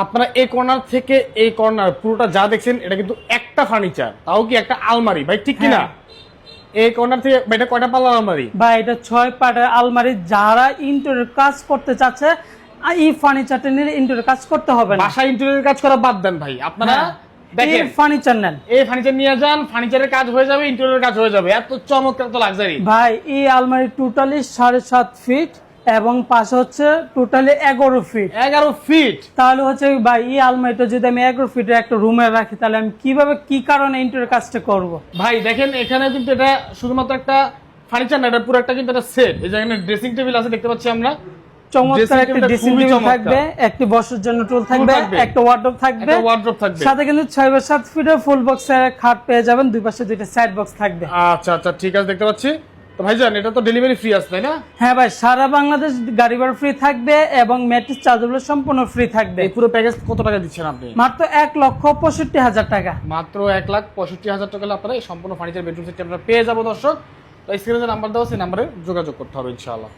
আপনারা এই কর্নার থেকে এই কর্নার পুরোটা যা দেখছেন এটা কিন্তু একটা ফার্নিচার, তাও কি একটা আলমারি ভাই, ঠিক কিনা? এই কর্নার থেকে এটা কয়টা পাল্লার আলমারি ভাই? এটা 6 পাটের আলমারি। যারা ইন্টেরিয়র কাজ করতে চাচ্ছে এই ফার্নিচারটা নিয়ে ইন্টেরিয়র কাজ করতে হবে না। বাসা ইন্টেরিয়র কাজ করা বাদ দেন ভাই, আপনারা দেখেন ফার্নিচার নেন, এই ফার্নিচার নিয়ে যান, ফার্নিচারের কাজ হয়ে যাবে, ইন্টেরিয়র কাজ হয়ে যাবে, এত চমৎকার, এত লাক্সারি ভাই। এই আলমারি টোটালি 7.5 ফিট এবং পাশে হচ্ছে টোটালি 11 ফিট। 11 ফিট। তাহলে হচ্ছে ভাই এই আলমারিটা যদি আমি 11 ফিটের একটা রুমে রাখি তাহলে আমি কিভাবে কি কারণে ইন্টেরিয়র কাজটা করব? ভাই দেখেন এখানে কিন্তু এটা শুধুমাত্র একটা ফার্নিচার না, এটা পুরো একটা কিন্তু একটা সেট। এই যে এখানে ড্রেসিং টেবিল আছে দেখতে পাচ্ছি আমরা, চমৎকার একটা ড্রেসিং টেবিল থাকবে, একটি বসার জন্য টুল থাকবে, একটা ওয়ার্ডরোব থাকবে, সাথে কিন্তু 6/7 ফিটের ফুল বক্সের খাট পেয়ে যাবেন, দুই পাশে দুইটা সাইড বক্স থাকবে। আচ্ছা আচ্ছা ঠিক আছে, দেখতে পাচ্ছি। তো ভাইজান এটা তো ডেলিভারি ফ্রি আছে তাই না? হ্যাঁ ভাই, সারা বাংলাদেশ গাড়ি ভাড়া ফ্রি থাকবে এবং ম্যাট্রিক্স চার্জগুলো সম্পূর্ণ ফ্রি থাকবে। এই পুরো প্যাকেজ কত টাকা দিচ্ছেন আপনি? মাত্র 1,65,000 টাকা। মাত্র 1,65,000 টাকা হলে আপনারা এই সম্পূর্ণ ফার্নিচার বেডরুম সেটটি আপনারা পেয়ে যাবো দর্শক। তো স্ক্রিনে যে নাম্বার দেওয়া সেই নাম্বারে যোগাযোগ করতে হবে ইনশাআল্লাহ।